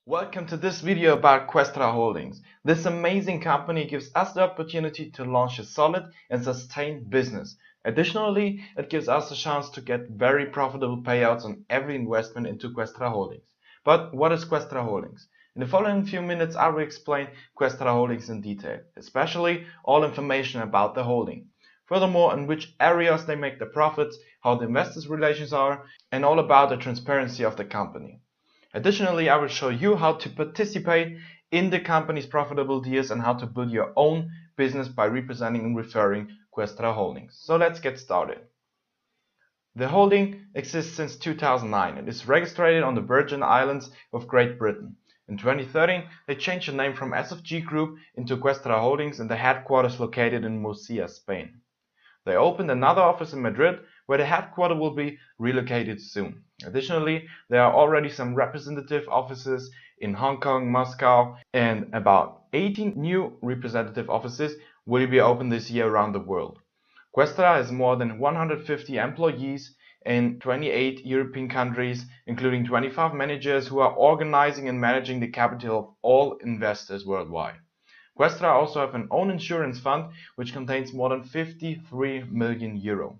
Welcome to this video about Questra Holdings. This amazing company gives us the opportunity to launch a solid and sustained business. Additionally, it gives us a chance to get very profitable payouts on every investment into Questra Holdings. But what is Questra Holdings? In the following few minutes, I will explain Questra Holdings in detail, especially all information about the holding. Furthermore, in which areas they make the profits, how the investors' relations are, and all about the transparency of the company. Additionally, I will show you how to participate in the company's profitable deals and how to build your own business by representing and referring Questra Holdings. So let's get started. The holding exists since 2009. It is registered on the Virgin Islands of Great Britain. In 2013, they changed the name from SFG Group into Questra Holdings and the headquarters located in Murcia, Spain. They opened another office in Madrid, where the headquarters will be relocated soon. Additionally, there are already some representative offices in Hong Kong, Moscow, and about 18 new representative offices will be opened this year around the world. Questra has more than 150 employees in 28 European countries, including 25 managers who are organizing and managing the capital of all investors worldwide. Questra also have an own insurance fund which contains more than 53 million euro.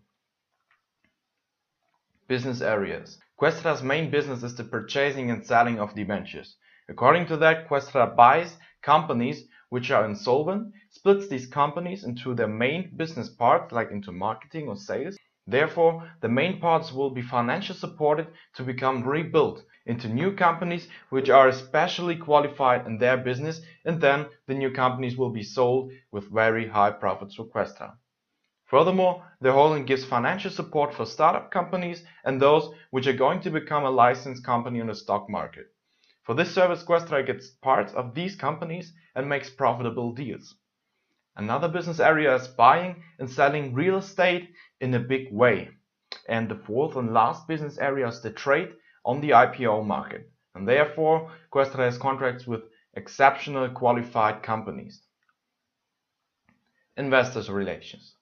Business areas. Questra's main business is the purchasing and selling of debentures. According to that, Questra buys companies which are insolvent, splits these companies into their main business parts, like into marketing or sales. Therefore, the main parts will be financially supported to become rebuilt into new companies which are especially qualified in their business, and then the new companies will be sold with very high profits for Questra. Furthermore, the holding gives financial support for startup companies and those which are going to become a licensed company on the stock market. For this service, Questra gets parts of these companies and makes profitable deals. Another business area is buying and selling real estate in a big way. And the fourth and last business area is the trade on the IPO market. And therefore, Questra has contracts with exceptional qualified companies. Investors relations.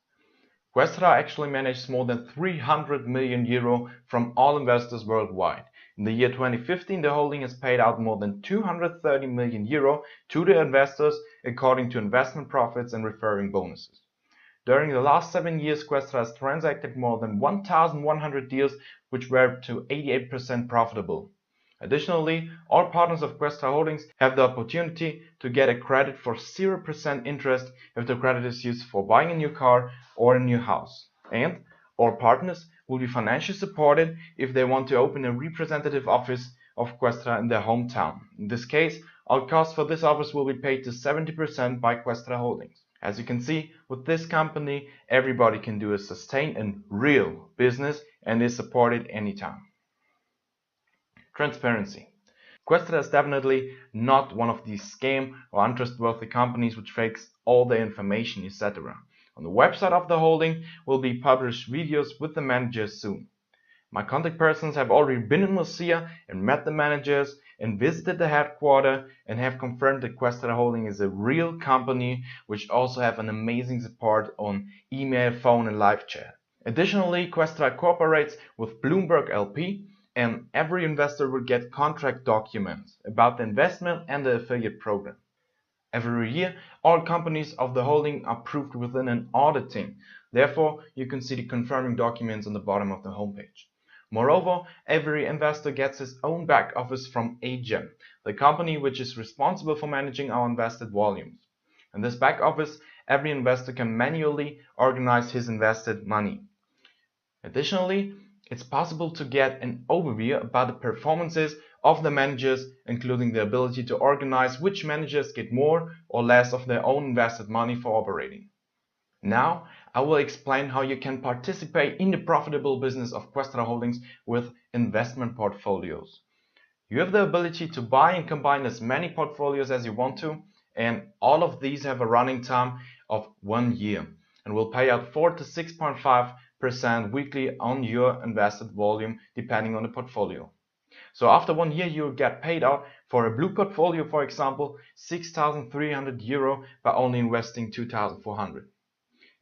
Questra actually manages more than 300 million euro from all investors worldwide. In the year 2015, the holding has paid out more than 230 million euro to the investors according to investment profits and referring bonuses. During the last 7 years, Questra has transacted more than 1,100 deals, which were up to 88% profitable. Additionally, all partners of Questra Holdings have the opportunity to get a credit for 0% interest if the credit is used for buying a new car or a new house. And all partners will be financially supported if they want to open a representative office of Questra in their hometown. In this case, all costs for this office will be paid to 70% by Questra Holdings. As you can see, with this company, everybody can do a sustained and real business and is supported anytime. Transparency. Questra is definitely not one of these scam or untrustworthy companies which fakes all their information, etc. On the website of the holding will be published videos with the managers soon. My contact persons have already been in Murcia and met the managers and visited the headquarters and have confirmed that Questra Holding is a real company which also have an amazing support on email, phone and live chat. Additionally, Questra cooperates with Bloomberg LP, and every investor will get contract documents about the investment and the affiliate program. Every year, all companies of the holding are approved within an auditing. Therefore, you can see the confirming documents on the bottom of the homepage. Moreover, every investor gets his own back office from Agent, the company which is responsible for managing our invested volumes. In this back office, every investor can manually organize his invested money. Additionally, it's possible to get an overview about the performances of the managers, including the ability to organize which managers get more or less of their own invested money for operating. Now, I will explain how you can participate in the profitable business of Questra Holdings with investment portfolios. You have the ability to buy and combine as many portfolios as you want to, and all of these have a running time of 1 year and will pay out 4 to 6.5% weekly on your invested volume depending on the portfolio. So after 1 year you will get paid out for a blue portfolio, for example, 6,300 euro by only investing 2,400.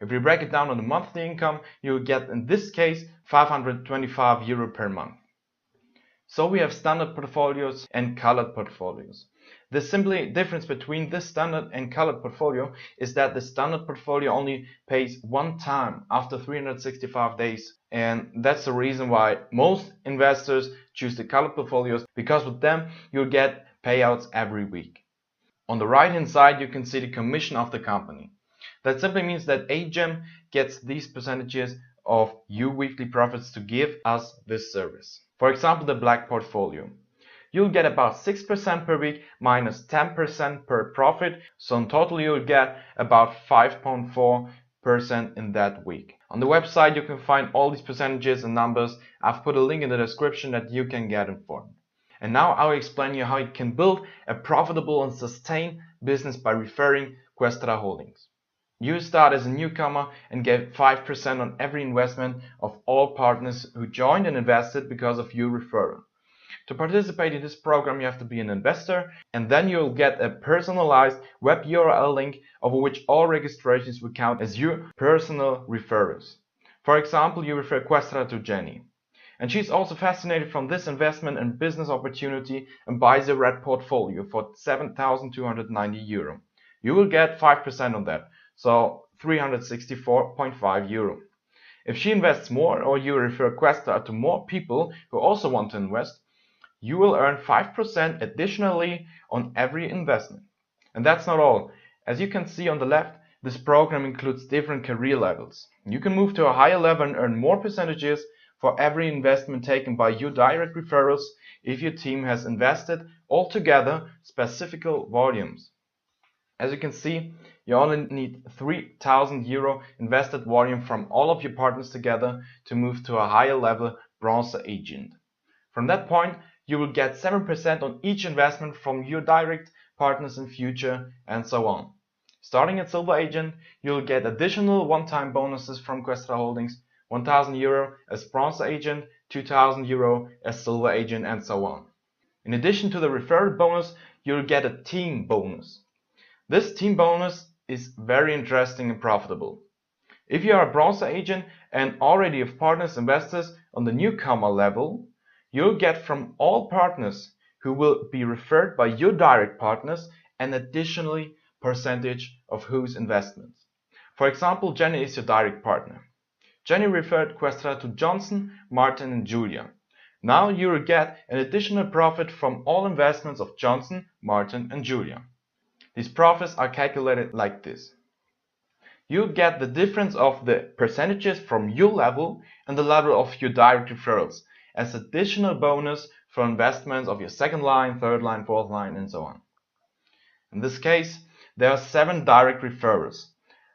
If we break it down on the monthly income, you will get in this case 525 euro per month. So we have standard portfolios and colored portfolios. The simply difference between this standard and colored portfolio is that the standard portfolio only pays one time after 365 days. And that's the reason why most investors choose the colored portfolios, because with them you'll get payouts every week. On the right hand side you can see the commission of the company. That simply means that AGEM gets these percentages of your weekly profits to give us this service. For example, the black portfolio. You'll get about 6% per week minus 10% per profit, so in total you'll get about 5.4% in that week. On the website you can find all these percentages and numbers. I've put a link in the description that you can get informed. And now I'll explain you how you can build a profitable and sustained business by referring Questra Holdings. You start as a newcomer and get 5% on every investment of all partners who joined and invested because of your referral. To participate in this program you have to be an investor, and then you'll get a personalized web URL link over which all registrations will count as your personal referrals. For example, you refer Questra to Jenny, and she's also fascinated from this investment and business opportunity and buys a red portfolio for 7,290 euro. You will get 5% on that, so 364.5 euro. If she invests more, or you refer Questra to more people who also want to invest, you will earn 5% additionally on every investment. And that's not all. As you can see on the left, this program includes different career levels. You can move to a higher level and earn more percentages for every investment taken by your direct referrals if your team has invested altogether specific volumes. As you can see, you only need 3,000 euro invested volume from all of your partners together to move to a higher level bronze agent. From that point, you will get 7% on each investment from your direct partners in future, and so on. Starting at silver agent, you'll get additional one-time bonuses from Questra Holdings, 1,000 euro as bronze agent, 2,000 euro as silver agent, and so on. In addition to the referral bonus, you'll get a team bonus. This team bonus is very interesting and profitable. If you are a bronze agent and already have partners investors on the newcomer level, you'll get from all partners who will be referred by your direct partners an additional percentage of whose investments. For example, Jenny is your direct partner. Jenny referred Questra to Johnson, Martin and Julia. Now you will get an additional profit from all investments of Johnson, Martin and Julia. These profits are calculated like this. You get the difference of the percentages from your level and the level of your direct referrals as additional bonus for investments of your second line, third line, fourth line, and so on. In this case, there are 7 direct referrals.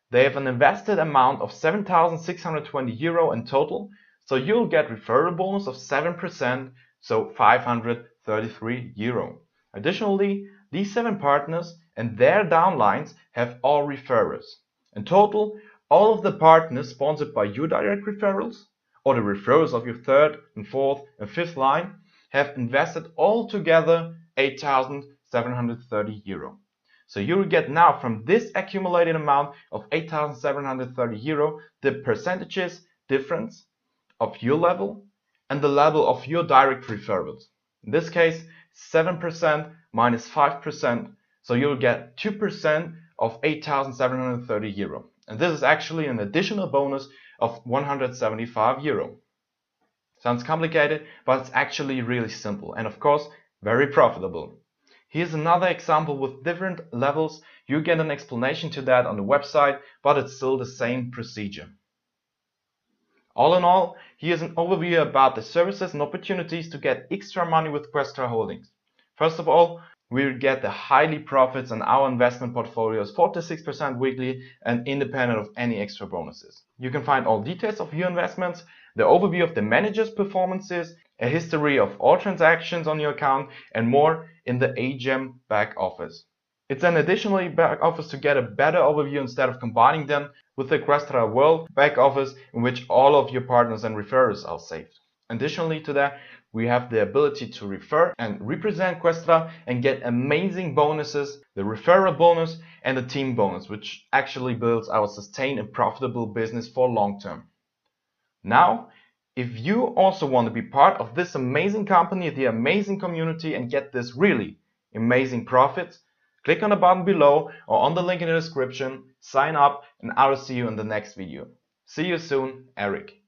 They have an invested amount of 7,620 euro in total, so you'll get referral bonus of 7%, so 533 euro. Additionally, these 7 partners and their downlines have all referrals. In total, all of the partners sponsored by your direct referrals, or the referrals of your third and fourth and fifth line, have invested altogether 8,730 euro. So you will get now from this accumulated amount of 8,730 euro the percentages difference of your level and the level of your direct referrals. In this case, 7% minus 5%, so you'll get 2% of 8,730 euro. And this is actually an additional bonus of 175 euro. Sounds complicated, but it's actually really simple and of course very profitable. Here's another example with different levels. You get an explanation to that on the website, but it's still the same procedure. All in all, here's an overview about the services and opportunities to get extra money with Questra Holdings. First of all, we'll get the highly profits on our investment portfolios, 4-6% weekly and independent of any extra bonuses. You can find all details of your investments, the overview of the manager's performances, a history of all transactions on your account, and more in the AGEM back office. It's an additional back office to get a better overview instead of combining them with the Questra World back office in which all of your partners and referrals are saved. Additionally to that, we have the ability to refer and represent Questra and get amazing bonuses, the referral bonus and the team bonus, which actually builds our sustained and profitable business for long term. Now, If you also want to be part of this amazing company, the amazing community, and get this really amazing profits, click on the button below or on the link in the description, sign up, and I will see you in the next video. See you soon, Eric.